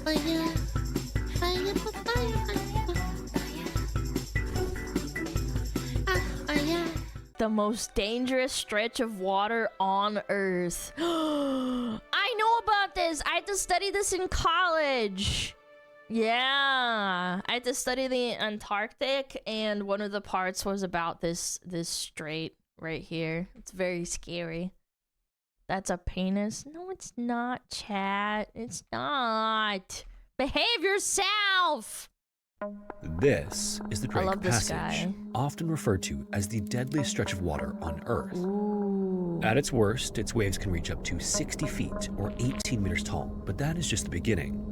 Fire, fire, fire. The most dangerous stretch of water on Earth. I know about this. I had to study this in college. Yeah, I had to study the Antarctic, and one of the parts was about this strait right here. It's very scary. That's a penis. No, it's not, chat. It's not. Behave yourself. This is the Drake this Passage, guy. often referred to as the deadliest stretch of water on Earth. Ooh. At its worst, its waves can reach up to 60 feet or 18 meters tall, but that is just the beginning.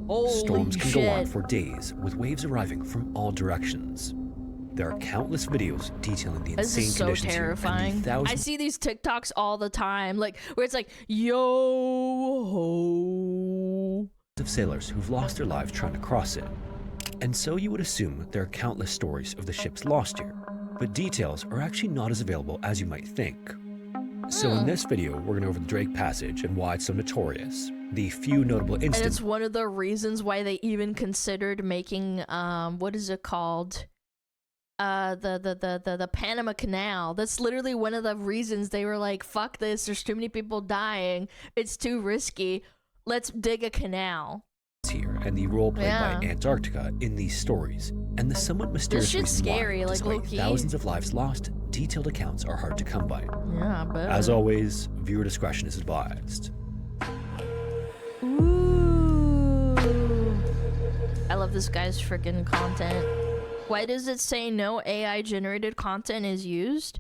Holy Storms can shit. go on for days, with waves arriving from all directions. There are countless videos detailing the This insane is so conditions here and terrifying. the thousands I see these TikToks all the time, like where it's like, yo ho. of sailors who've lost their lives trying to cross it. And so you would assume there are countless stories of the ships lost here, but details are actually not as available as you might think. So in this video, we're going over the Drake Passage and why it's so notorious, the few notable And incidents. it's one of the reasons why they even considered making what is it called? The Panama Canal. That's literally one of the reasons they were like, fuck this, there's too many people dying, it's too risky, let's dig a canal. Here and the role played Yeah. by Antarctica in these stories, and the somewhat mysterious shit's reason scary, why, like, despite low-key. thousands of lives lost, detailed accounts are hard to come by. Yeah, but As always, viewer discretion is advised. Ooh. I love this guy's freaking content. Why does it say no AI generated content is used?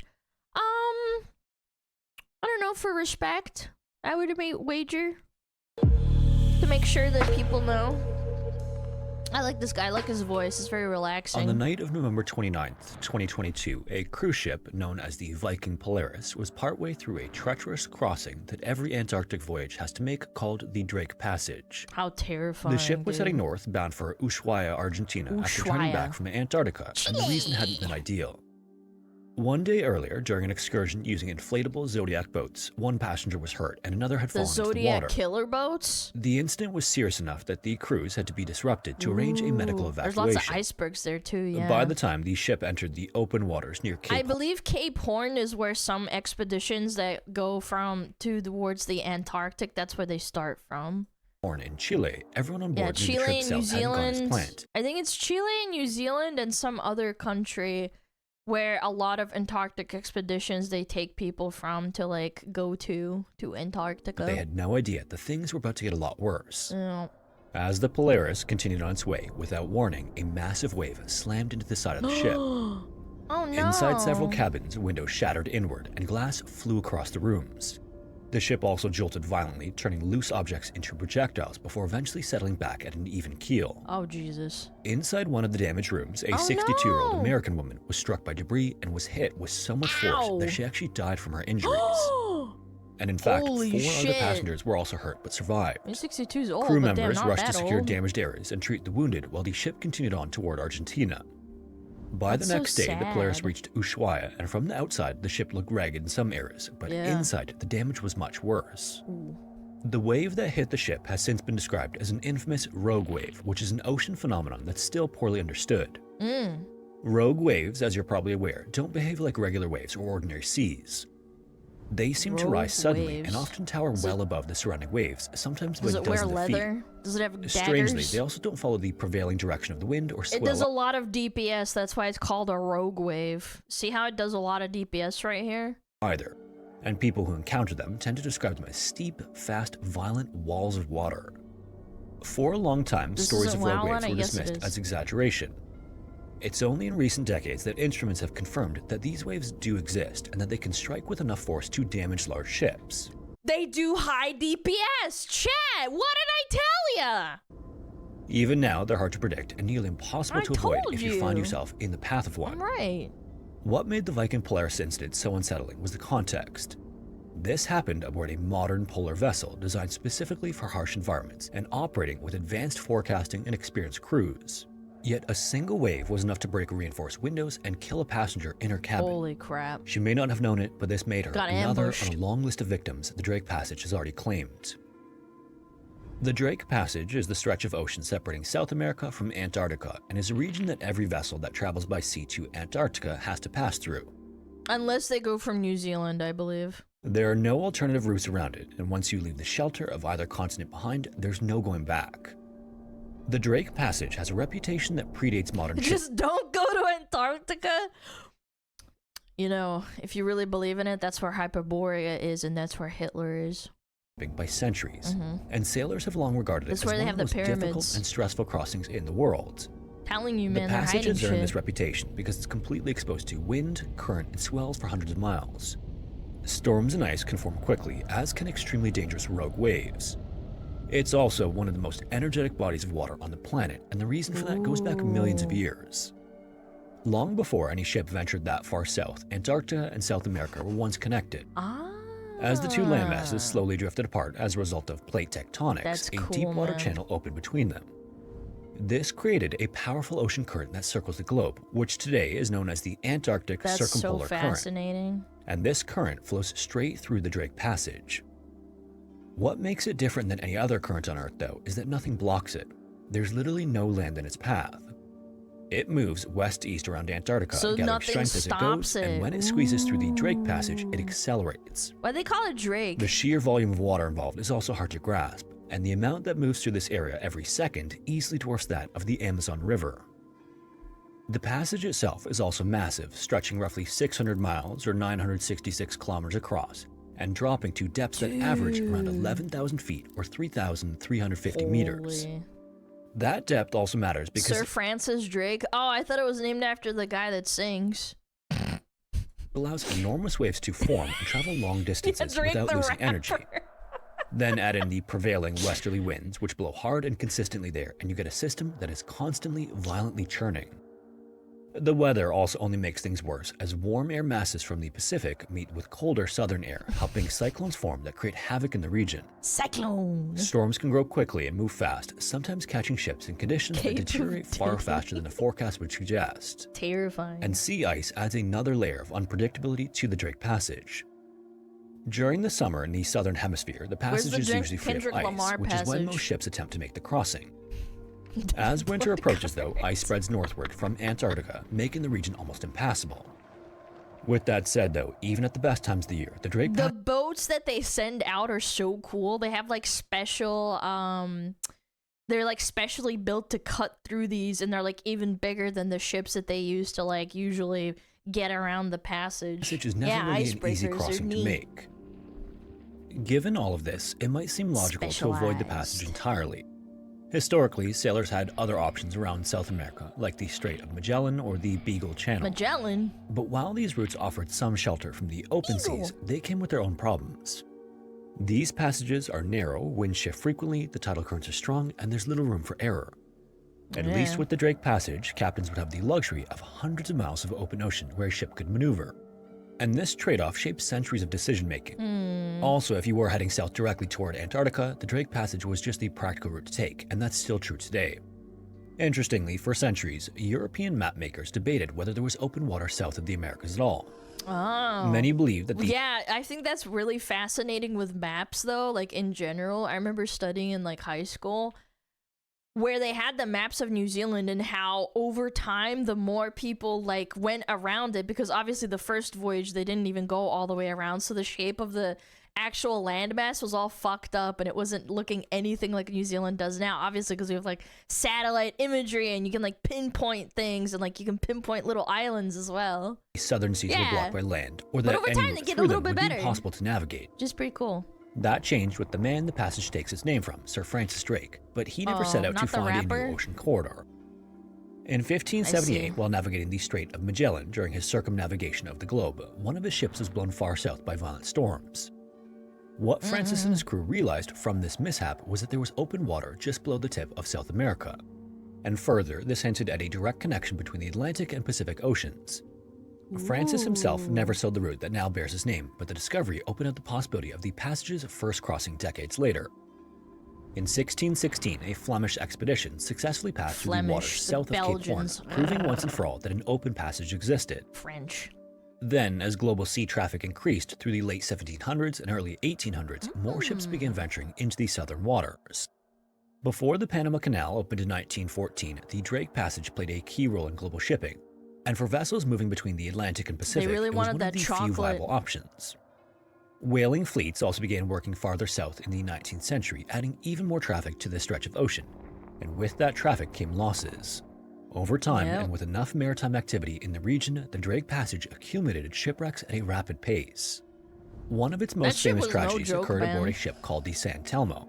I don't know, for respect, I would wager. To make sure that people know. I like this guy, I like his voice, it's very relaxing. On the night of November 29th, 2022, a cruise ship known as the Viking Polaris was partway through a treacherous crossing that every Antarctic voyage has to make called the Drake Passage. How terrifying, The ship was dude. heading north, bound for Ushuaia, Argentina, after turning Ushuaia. back from Antarctica, and the reason hadn't been ideal. One day earlier, during an excursion using inflatable Zodiac boats, one passenger was hurt and another had The fallen into the Zodiac water. killer boats? The incident was serious enough that the cruise had to be disrupted to arrange a medical Ooh, evacuation. There's lots of icebergs there too, yeah. By the time the ship entered the open waters near Cape I believe Cape Horn is where some expeditions that go towards the Antarctic, that's where they start from. Horn in Chile, everyone on board Yeah, knew the Chile trip and south New hadn't gone as Zealand. planned. I think it's Chile and New Zealand and some other country where a lot of Antarctic expeditions they take people from to like go to Antarctica. But they had no idea that things were about to get a lot worse. Yeah. As the Polaris continued on its way, without warning, a massive wave slammed into the side of the ship. Oh no. Inside several cabins, windows shattered inward and glass flew across the rooms. The ship also jolted violently, turning loose objects into projectiles before eventually settling back at an even keel. Oh Jesus. Inside one of the damaged rooms, a Oh, 62-year-old no. American woman was struck by debris and was hit with so much force Ow. that she actually died from her injuries. And in fact, Holy 4 shit. other passengers were also hurt but survived. 62 is old, Crew but damn, members not rushed to that secure old. damaged areas and treat the wounded while the ship continued on toward Argentina. By That's the so next day, the Polaris sad. reached Ushuaia, and from the outside, the ship looked ragged in some areas, but Yeah. inside, the damage was much worse. Ooh. The wave that hit the ship has since been described as an infamous rogue wave, which is an ocean phenomenon that's still poorly understood. Mm. Rogue waves, as you're probably aware, don't behave like regular waves or ordinary seas. They seem to Rogue rise suddenly waves. and often tower well above the surrounding waves, sometimes by Does it wear dozens of feet. leather? Does it have daggers? Strangely, they also don't follow the prevailing direction of the wind or It does a swell lot of DPS, that's why it's called a rogue wave. See how it does a lot of DPS right here? either, and people who encounter them tend to describe them as steep, fast, violent walls of water. For a long time, This stories isn't of rogue WoW, waves I were guess it dismissed is. as exaggeration. It's only in recent decades that instruments have confirmed that these waves do exist and that they can strike with enough force to damage large ships. They do high DPS! Chat! What did I tell ya? Even now, they're hard to predict and nearly impossible I to avoid told if you find you. yourself in the path of one. I'm right. What made the Viking Polaris incident so unsettling was the context. This happened aboard a modern polar vessel designed specifically for harsh environments and operating with advanced forecasting and experienced crews. Yet a single wave was enough to break reinforced windows and kill a passenger in her cabin. Holy crap. She may not have known it, but this made her Got another ambushed. on a long list of victims the Drake Passage has already claimed. The Drake Passage is the stretch of ocean separating South America from Antarctica and is a region that every vessel that travels by sea to Antarctica has to pass through. Unless they go from New Zealand, I believe. There are no alternative routes around it, and once you leave the shelter of either continent behind, there's no going back. The Drake Passage has a reputation that predates modern Just don't go to Antarctica. You know, if you really believe in it, that's where Hyperborea is, and that's where Hitler is. By centuries, and sailors have long regarded it That's as where one they of have the the most difficult pyramids. and stressful crossings in the world. Telling you, man, The they're passage hiding has earned shit. this reputation because it's completely exposed to wind, current, and swells for hundreds of miles. Storms and ice can form quickly, as can extremely dangerous rogue waves. It's also one of the most energetic bodies of water on the planet, and the reason for that goes back millions of years. Long before any ship ventured that far south, Antarctica and South America were once connected. As the two landmasses slowly drifted apart as a result of plate tectonics, That's a cool, deep water man. channel opened between them. This created a powerful ocean current that circles the globe, which today is known as the Antarctic That's so Circumpolar Current. fascinating. And this current flows straight through the Drake Passage. What makes it different than any other current on Earth, though, is that nothing blocks it. There's literally no land in its path. It moves west-east around Antarctica, So gathering nothing strength as it stops goes, it. and when it squeezes through the Drake Passage, it accelerates. Why they call it Drake? The sheer volume of water involved is also hard to grasp, and the amount that moves through this area every second easily dwarfs that of the Amazon River. The passage itself is also massive, stretching roughly 600 miles or 966 kilometers across, and dropping to depths that average around 11,000 feet or 3,350 meters. Holy. That depth also matters because Sir Francis Drake? Oh, I thought it was named after the guy that sings. it allows enormous waves to form and travel long distances Drake without the losing energy. rapper. Then add in the prevailing westerly winds, which blow hard and consistently there, and you get a system that is constantly violently churning. The weather also only makes things worse, as warm air masses from the Pacific meet with colder southern air, helping cyclones form that create havoc in the region. Cyclone. Storms can grow quickly and move fast, sometimes catching ships in conditions that Cape of deteriorate far Doom. faster than the forecast would suggest. Terrifying. And sea ice adds another layer of unpredictability to the Drake Passage. During the summer in the southern hemisphere, the passage the is Drake- usually free Kendrick of ice, Lamar which is when passage? most ships attempt to make the crossing. As winter approaches, though, ice spreads northward from Antarctica, making the region almost impassable. With that said, though, even at the best times of the year, the Drake The boats that they send out are so cool. They have like special, they're like specially built to cut through these, and they're like even bigger than the ships that they use to like usually get around the passage. Passage is never really an easy icebreakers are crossing to neat. make. Given all of this, it might seem logical to avoid the passage Specialized. entirely. Historically, sailors had other options around South America, like the Strait of Magellan or the Beagle Channel. Magellan. But while these routes offered some shelter from the open Beagle. seas, they came with their own problems. These passages are narrow, winds shift frequently, the tidal currents are strong, and there's little room for error. At Yeah. least with the Drake Passage, captains would have the luxury of hundreds of miles of open ocean where a ship could maneuver. And this trade-off shaped centuries of decision-making. Also, if you were heading south directly toward Antarctica, the Drake Passage was just the practical route to take, and that's still true today. Interestingly, for centuries, European mapmakers debated whether there was open water south of the Americas at all. Oh. Many believed that the Yeah, I think that's really fascinating with maps though, like in general. I remember studying in like high school where they had the maps of New Zealand and how over time the more people like went around it, because obviously the first voyage they didn't even go all the way around, so the shape of the actual landmass was all fucked up and it wasn't looking anything like New Zealand does now, obviously because we have like satellite imagery and you can like pinpoint things and like you can pinpoint little islands as well. southern seas were Yeah. blocked by land, or But that over any time route they get a through little them bit would be better. impossible to navigate. Just pretty cool. That changed with the man the passage takes its name from, Sir Francis Drake, but he never set Oh, out to not the find a rapper? new ocean corridor. In I 1578, see. while navigating the Strait of Magellan during his circumnavigation of the globe, one of his ships was blown far south by violent storms. What Francis and his crew realized from this mishap was that there was open water just below the tip of South America. And further, this hinted at a direct connection between the Atlantic and Pacific Oceans. Francis himself never sailed the route that now bears his name, but the discovery opened up the possibility of the passage's first crossing decades later. In 1616, a Flemish expedition successfely passed through the waters Flemish, the south of Cape Horn, Belgians. proving once and for all that an open passage existed. French. Then, as global sea traffic increased through the late 1700s and early 1800s, more ships began venturing into the southern waters. Before the Panama Canal opened in 1914, the Drake Passage played a key role in global shipping, and for vessels moving between the Atlantic and Pacific, really it was wanted one of that the few chocolate. viable options. Whaling fleets also began working farther south in the 19th century, adding even more traffic to this stretch of ocean, and with that traffic came losses. Over time, Yep. and with enough maritime activity in the region, the Drake Passage accumulated shipwrecks at a rapid pace. One of its most shit famous was no tragedies joke, occurred aboard man. a ship called the Santelmo.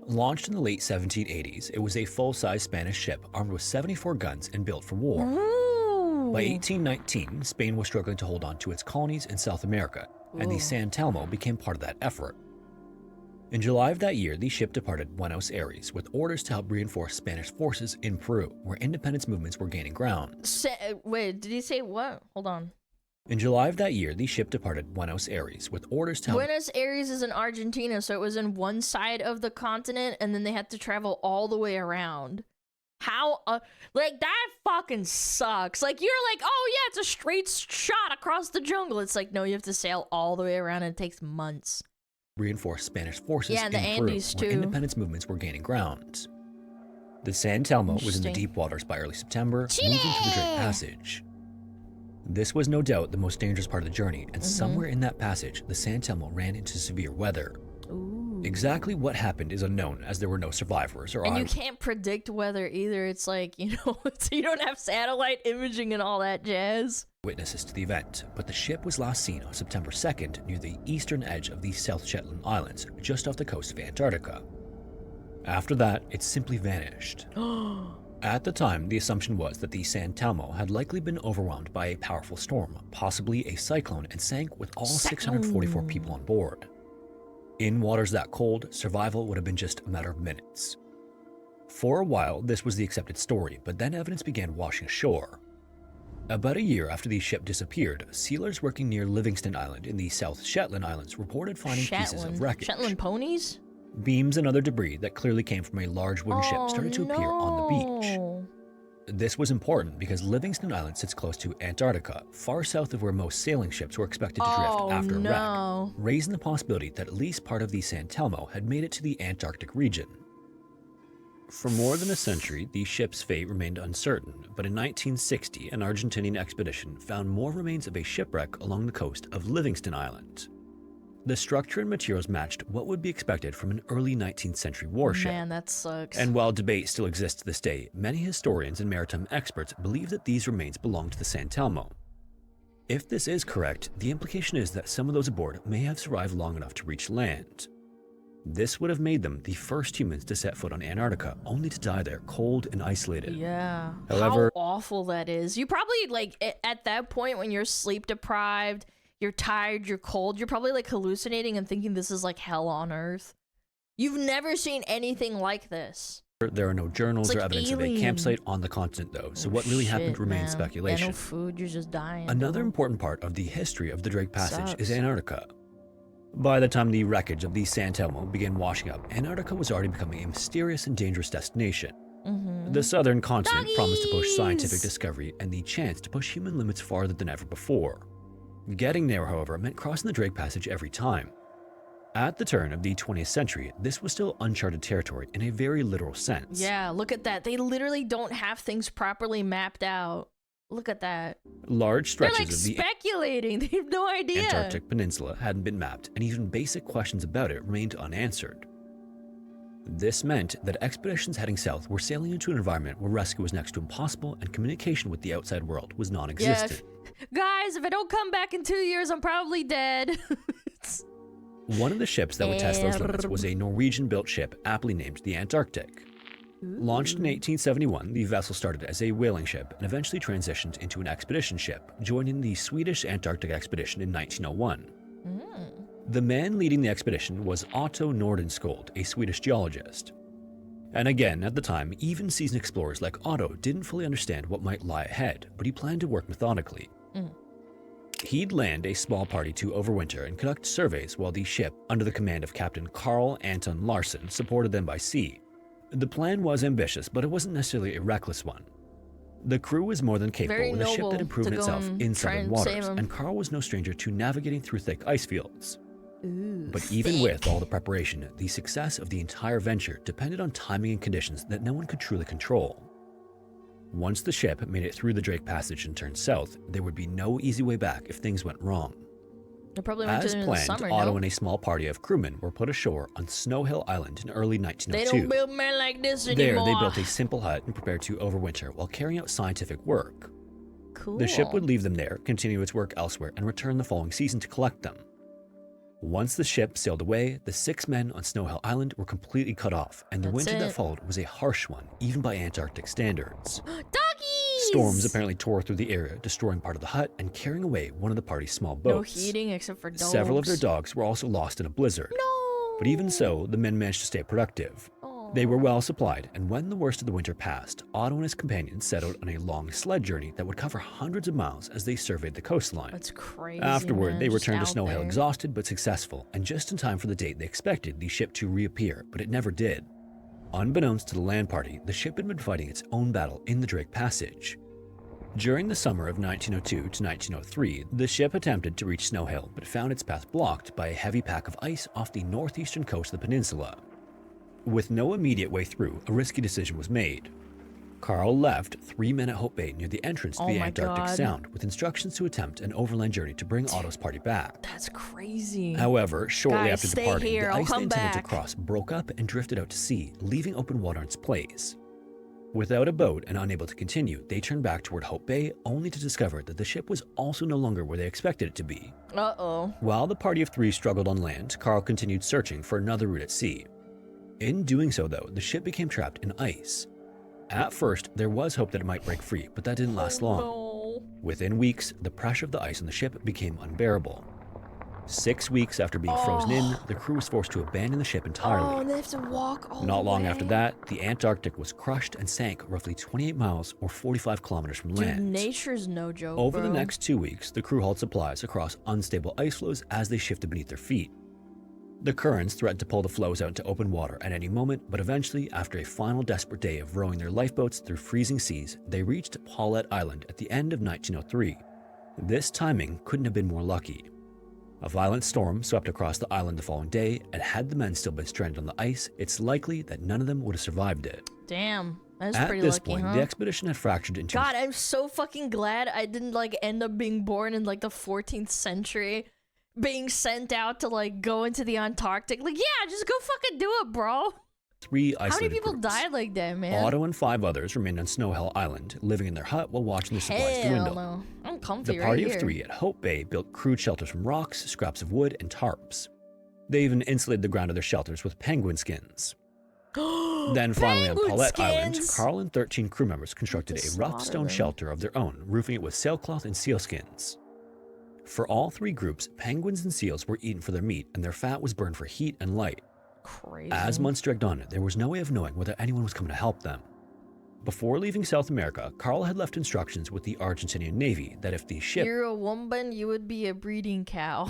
Launched in the late 1780s, it was a full-size Spanish ship armed with 74 guns and built for war. Ooh. By 1819, Spain was struggling to hold on to its colonies in South America, and the Ooh. Santelmo became part of that effort. In July of that year, the ship departed Buenos Aires with orders to help reinforce Spanish forces in Peru, where independence movements were gaining ground. Wait, did he say what? Hold on. In July of that year, the ship departed Buenos Aires with orders to help. Buenos Aires is in Argentina, so it was in one side of the continent, and then they had to travel all the way around. How, like, that fucking sucks. Like, you're like, oh yeah, it's a straight shot across the jungle. It's like, no, you have to sail all the way around, and it takes months. Reinforce Spanish forces Yeah, in the Peru, Andes, where too. independence movements were gaining ground. The Santelmo was in the Interesting. deep waters by early September, Chile! moving to the Drake Passage. This was no doubt the most dangerous part of the journey, and somewhere in that passage, the Santelmo ran into severe weather. Ooh. Exactly what happened is unknown, as there were no survivors or And you can't predict weather either. It's like, you know, you don't have satellite imaging and all that jazz. witnesses to the event, but the ship was last seen on September 2nd near the eastern edge of the South Shetland Islands, just off the coast of Antarctica. After that, it simply vanished. At the time, the assumption was that the Santelmo had likely been overwhelmed by a powerful storm, possibly a cyclone, and sank with all 644 people on board. In waters that cold, survival would have been just a matter of minutes. For a while, this was the accepted story, but then evidence began washing ashore. About a year after the ship disappeared, sealers working near Livingston Island in the South Shetland Islands reported finding pieces of wreckage. Shetland ponies? Beams and other debris that clearly came from a large wooden ship started to appear on the beach. This was important because Livingston Island sits close to Antarctica, far south of where most sailing ships were expected to drift after a wreck, raising the possibility that at least part of the Santelmo had made it to the Antarctic region. For more than a century, the ship's fate remained uncertain, but in 1960, an Argentinian expedition found more remains of a shipwreck along the coast of Livingston Island. The structure and materials matched what would be expected from an early 19th century warship. Man, that sucks. And while debate still exists to this day, many historians and maritime experts believe that these remains belong to the Santelmo. If this is correct, the implication is that some of those aboard may have survived long enough to reach land. This would have made them the first humans to set foot on Antarctica, only to die there cold and isolated. Yeah. However, how awful that is. You probably, like, at that point when you're sleep deprived, you're tired, you're cold, you're probably like hallucinating and thinking this is like hell on earth. You've never seen anything like this. there are no journals It's or like evidence of a alien. campsite on the continent, though, so what really happened remains Yeah, speculation. no food, you're just dying. Another important part of the history of the Drake Passage Sucks. is Antarctica. By the time the wreckage of the Santelmo began washing up, Antarctica was already becoming a mysterious and dangerous destination. The southern continent promised to push scientific discovery and the chance to push human limits farther than ever before. Getting there, however, meant crossing the Drake Passage every time. At the turn of the 20th century, this was still uncharted territory in a very literal sense. Yeah, look at that. They literally don't have things properly mapped out. Look at that. Large They're stretches like of the speculating. They have no idea. Antarctic Peninsula hadn't been mapped, and even basic questions about it remained unanswered. This meant that expeditions heading south were sailing into an environment where rescue was next to impossible and communication with the outside world was non-existent. Guys, if I don't come back in 2 years, I'm probably dead. One of the ships that would test those limits was a Norwegian-built ship aptly named the Antarctic. Launched in 1871, the vessel started as a whaling ship and eventually transitioned into an expedition ship, joining the Swedish Antarctic expedition in 1901. The man leading the expedition was Otto Nordenskjöld, a Swedish geologist. And again, at the time, even seasoned explorers like Otto didn't fully understand what might lie ahead, but he planned to work methodically. He'd land a small party to overwinter and conduct surveys while the ship, under the command of Captain Carl Anton Larsen, supported them by sea. The plan was ambitious, but it wasn't necessarily a reckless one. The crew was more than capable Very with a ship noble that had proven to go itself and in try southern and save waters, 'em. and Carl was no stranger to navigating through thick ice fields. Ooh, But even thick. with all the preparation, the success of the entire venture depended on timing and conditions that no one could truly control. Once the ship made it through the Drake Passage and turned south, there would be no easy way back if things went wrong. They probably went As to in the planned, summer, Otto no? and a small party of crewmen were put ashore on Snow Hill Island in early They 1902. don't build men like this There, anymore. they built a simple hut and prepared to overwinter while carrying out scientific work. Cool. The ship would leave them there, continue its work elsewhere, and return the following season to collect them. Once the ship sailed away, the 6 men on Snow Hill Island were completely cut off, and the That's winter that it. followed was a harsh one, even by Antarctic standards. Doggies! Storms apparently tore through the area, destroying part of the hut and carrying away one of the party's small No boats. heating except for dogs. Several of their dogs were also lost in a blizzard. No! But even so, the men managed to stay productive. They were well supplied, and when the worst of the winter passed, Otto and his companions set out on a long sled journey that would cover hundreds of miles as they surveyed the coastline. That's crazy, Afterward, man. they Just returned to out Snow Hill there. exhausted but successful, and just in time for the date they expected the ship to reappear, but it never did. Unbeknownst to the land party, the ship had been fighting its own battle in the Drake Passage. During the summer of 1902 to 1903, the ship attempted to reach Snow Hill, but found its path blocked by a heavy pack of ice off the northeastern coast of the peninsula. With no immediate way through, a risky decision was made. Carl left 3 men at Hope Bay near the entrance to Oh the my Antarctic God. Sound with instructions to attempt an overland journey to bring Otto's party back. That's crazy. However, shortly Guys, after stay departing, here, the I'll ice they come intended to back. cross broke up and drifted out to sea, leaving open water in its place. Without a boat and unable to continue, they turned back toward Hope Bay, only to discover that the ship was also no longer where they expected it to be. Uh-oh. While the party of 3 struggled on land, Carl continued searching for another route at sea. In doing so, though, the ship became trapped in ice. At first, there was hope that it might break free, but that didn't last long. No. Within weeks, the pressure of the ice on the ship became unbearable. 6 weeks after being frozen in, the crew was forced to abandon the ship Oh, entirely. and they have to walk all Not the long way. after that, the Antarctic was crushed and sank roughly 28 miles or 45 kilometers from Dude, land. nature's no joke, Over the bro. next 2 weeks, the crew hauled supplies across unstable ice floes as they shifted beneath their feet. The currents threatened to pull the floes out into open water at any moment, but eventually, after a final desperate day of rowing their lifeboats through freezing seas, they reached Paulette Island at the end of 1903. This timing couldn't have been more lucky. A violent storm swept across the island the following day, and had the men still been stranded on the ice, it's likely that none of them would have survived it. Damn. That's At pretty this lucky, point, huh? the expedition had fractured into God, I'm so fucking glad I didn't like end up being born in like the 14th century, being sent out to like go into the Antarctic. Like, yeah, just go fucking do it, bro. 3 How many isolated people groups. died like that, man? Otto and 5 others remained on Snow Hill Island, living in their hut while watching their supplies Hell dwindle. no. I'm comfy The right party here. of 3 at Hope Bay built crude shelters from rocks, scraps of wood, and tarps. They even insulated the ground of their shelters with penguin skins. Then finally on Penguin Paulette Island, skins! Carl and 13 crew members constructed to a rough slaughter stone them. shelter of their own, roofing it with sailcloth and sealskins. For all 3 groups, penguins and seals were eaten for their meat, and their fat was burned for heat and light. Crazy. As months dragged on, there was no way of knowing whether anyone was coming to help them. Before leaving South America, Carl had left instructions with the Argentinian Navy that if the ship You're a woman, you would be a breeding cow.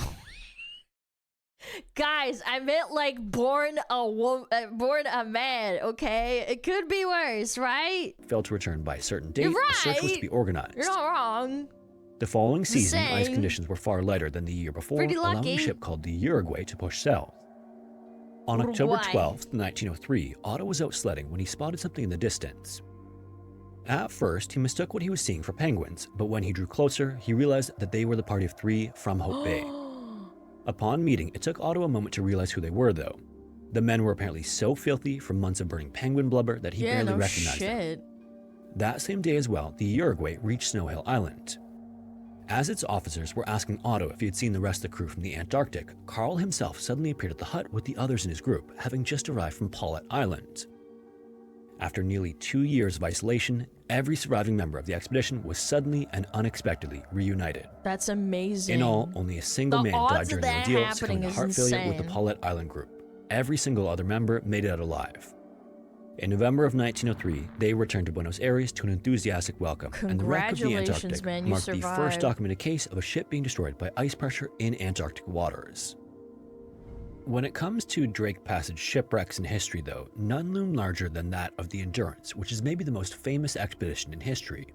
Guys, I meant like born a man, okay? It could be worse, right? failed to return by a certain date, You're a search was to right. be organized. You're not wrong. The following season, ice saying. conditions were far lighter than the year before, Pretty allowing lucky. a ship called the Uruguay to push south. On October Uruguay. 12th, 1903, Otto was out sledding when he spotted something in the distance. At first, he mistook what he was seeing for penguins, but when he drew closer, he realized that they were the party of 3 from Hope Bay. Upon meeting, it took Otto a moment to realize who they were, though. The men were apparently so filthy from months of burning penguin blubber that he Yeah, barely no recognized them. shit. That same day as well, the Uruguay reached Snow Hill Island. As its officers were asking Otto if he had seen the rest of the crew from the Antarctic, Carl himself suddenly appeared at the hut with the others in his group, having just arrived from Paulette Island. After nearly 2 years of isolation, every surviving member of the expedition was suddenly and unexpectedly reunited. That's amazing. In all, only a single The man died odds during of the that ordeal, happening succumbing to is heart failure with the insane. Paulette Island group. Every single other member made it out alive. In November of 1903, they returned to Buenos Aires to an enthusiastic welcome, and the wreck of the Congratulations, Antarctic man, you marked the survived. first documented case of a ship being destroyed by ice pressure in Antarctic waters. When it comes to Drake Passage shipwrecks in history, though, none loom larger than that of the Endurance, which is maybe the most famous expedition in history.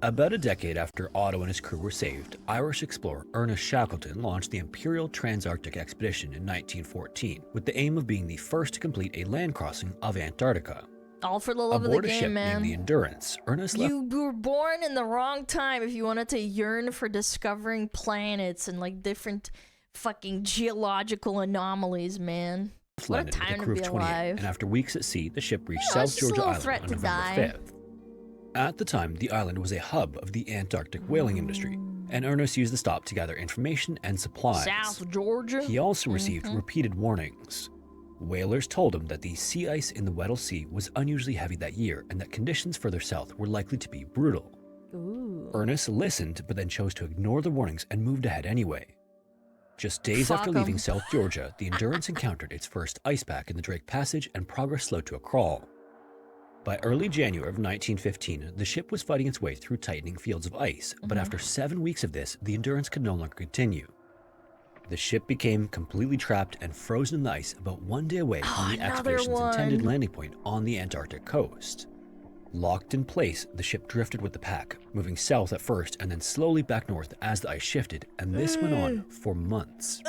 About a decade after Otto and his crew were saved, Irish explorer Ernest Shackleton launched the Imperial Transantarctic Expedition in 1914 with the aim of being the first to complete a land crossing of Antarctica. All for the love Aboard of the a ship game, man. named the Endurance, Ernest left You were born in the wrong time if you wanted to yearn for discovering planets and like different fucking geological anomalies, man. What a landed with time a to crew be of 28, alive. and after weeks at sea, the ship reached You know, it's South just a Georgia little Island threat on to November die. 5th. At the time, the island was a hub of the Antarctic whaling industry, and Ernest used the stop to gather information and supplies. South Georgia. He also received repeated warnings. Whalers told him that the sea ice in the Weddell Sea was unusually heavy that year and that conditions further south were likely to be brutal. Ooh. Ernest listened but then chose to ignore the warnings and moved ahead anyway. Just days Fuck after 'em. leaving South Georgia, the Endurance encountered its first ice pack in the Drake Passage and progress slowed to a crawl. By early January of 1915, the ship was fighting its way through tightening fields of ice, but after 7 weeks of this, the Endurance could no longer continue. The ship became completely trapped and frozen in the ice about 1 day away from the another expedition's intended one. landing point on the Antarctic coast. Locked in place, the ship drifted with the pack, moving south at first and then slowly back north as the ice shifted, and this went on for months.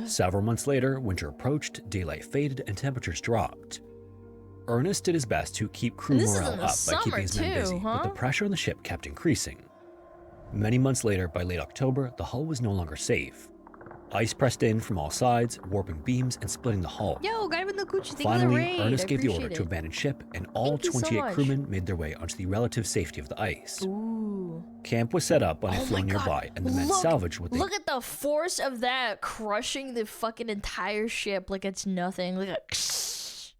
Several months later, winter approached, daylight faded, and temperatures dropped. Ernest did his best to keep crew And this is morale in the up by summer keeping his men too, busy, but the huh? pressure on the ship kept increasing. Many months later, by late October, the hull was no longer safe. Ice pressed in from all sides, warping beams and splitting the hull. Yo, guy with no coochie, thank you for the Finally, raid. Ernest I gave the order appreciate to it. abandon ship, and all Thank you so 28 much. crewmen made their way onto the relative safety of the ice. Ooh. Camp was set up on a Oh floe my God. nearby, and the men Look- salvaged what they Look at the force of that crushing the fucking entire ship like it's nothing. Like a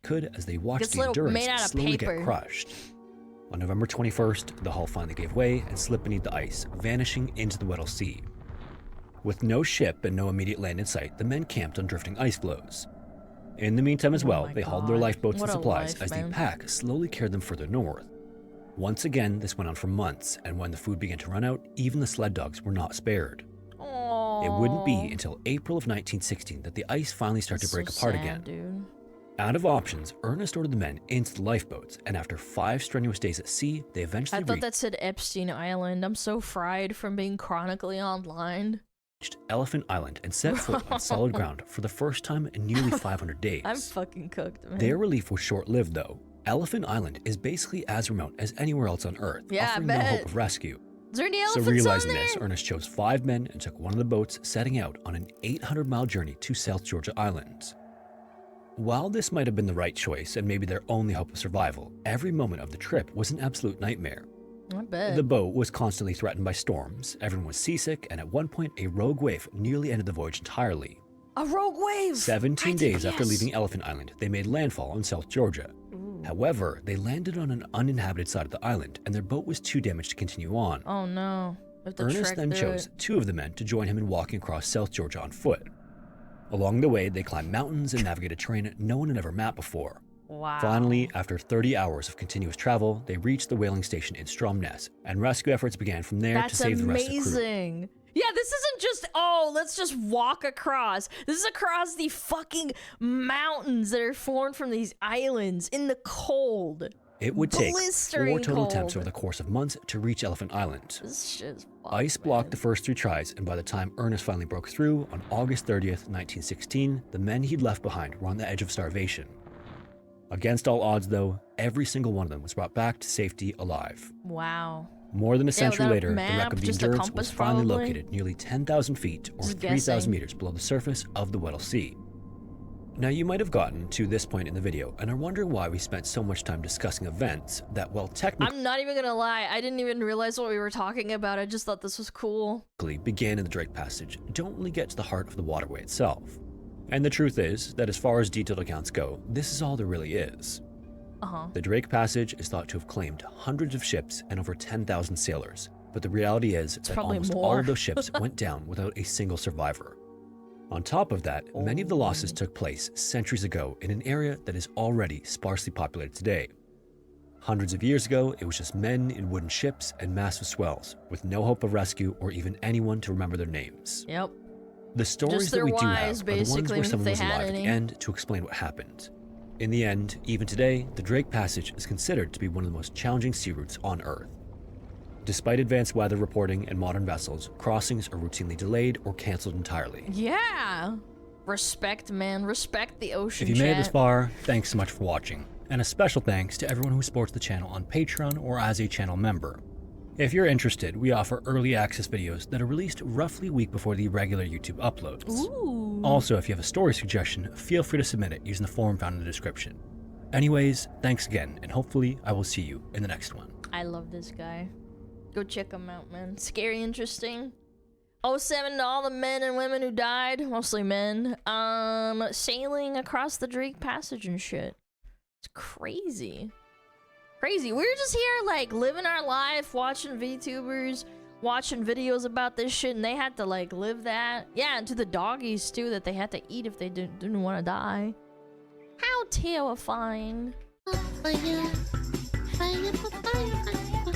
could as they watched Gets the little- Endurance made out of slowly paper. get crushed. On November 21st, the hull finally gave way and slipped beneath the ice, vanishing into the Weddell Sea. With no ship and no immediate land in sight, the men camped on drifting ice floes. In the meantime as Oh well, my they hauled their God. lifeboats What and a supplies life, as man. the pack slowly carried them further north. Once again, this went on for months, and when the food began to run out, even the sled dogs were not spared. Aww. It wouldn't be until April of 1916 that the ice finally started to break apart again. Dude. Out of options, Ernest ordered the men into the lifeboats, and after 5 strenuous days at sea, they eventually I thought that said Epstein Island. I'm so fried from being chronically online. reached Elephant Island and set foot on solid ground for the first time in nearly 500 days. I'm fucking cooked, man. Their relief was short-lived, though. Elephant Island is basically as remote as anywhere else on Earth, Yeah, I offering no bet. hope of rescue. Is there any So elephants on realizing there? this, Ernest chose 5 men and took one of the boats, setting out on an 800-mile journey to South Georgia Island. While this might have been the right choice and maybe their only hope of survival, every moment of the trip was an absolute nightmare. I bet. The boat was constantly threatened by storms, everyone was seasick, and at one point a rogue wave nearly ended the voyage entirely. A rogue wave! 17 days after ITPS. leaving Elephant Island, they made landfall on South Georgia. However, they landed on an uninhabited side of the island, and their boat was too damaged to continue on. Oh no. We have to Ernest trek then through chose it. 2 of the men to join him in walking across South Georgia on foot. Along the way, they climbed mountains and navigated terrain no one had ever mapped before. Wow. Finally, after 30 hours of continuous travel, they reached the whaling station in Stromness, and rescue efforts began from there That's to save the rest of the crew. amazing. Yeah, this isn't just, oh, let's just walk across. This is across the fucking mountains that are formed from these islands in the cold. It would take 4 Blistering total attempts cold. over the course of months to reach Elephant Island. This shit is fucked, Ice blocked man. the first 3 tries, and by the time Ernest finally broke through on August 30th, 1916, the men he'd left behind were on the edge of starvation. Against all odds, though, every single one of them was brought back to safety alive. Wow. More than a century without a later, the map, wreck of the just a Endurance was compass, finally probably? located nearly 10,000 feet or Just 3,000 guessing. meters below the surface of the Weddell Sea. Now, you might have gotten to this point in the video and are wondering why we spent so much time discussing events that, well, technically I'm not even gonna lie. I didn't even realize what we were talking about. I just thought this was cool. began in the Drake Passage don't really get to the heart of the waterway itself. And the truth is that as far as detailed accounts go, this is all there really is. Uh-huh. The Drake Passage is thought to have claimed hundreds of ships and over 10,000 sailors, but the reality is that probably almost all more. of those ships went down without a single survivor. On top of that, many of the losses took place centuries ago in an area that is already sparsely populated today. Hundreds of years ago, it was just men in wooden ships and massive swells, with no hope of rescue or even anyone to remember their names. Yep. The stories that their we do have wives, are the ones basically, where if someone they was had alive at the any. end to explain what happened. In the end, even today, the Drake Passage is considered to be one of the most challenging sea routes on Earth. Despite advanced weather reporting and modern vessels, crossings are routinely delayed or cancelled entirely. Yeah. Respect, man. Respect the ocean. If you made it this chat. far, thanks so much for watching. And a special thanks to everyone who supports the channel on Patreon or as a channel member. If you're interested, we offer early access videos that are released roughly a week before the regular YouTube uploads. Ooh. Also, if you have a story suggestion, feel free to submit it using the form found in the description. Anyways, thanks again, and hopefully I will see you in the next one. I love this guy. Go check him out, man. Scary interesting. 07 to all the men and women who died, mostly men, sailing across the Drake Passage and shit. It's crazy. Crazy. We were just here, like, living our life, watching VTubers, watching videos about this shit, and they had to, like, live that. Yeah, and to the doggies, too, that they had to eat if they didn't want to die. How terrifying. Fire, fire, fire, fire.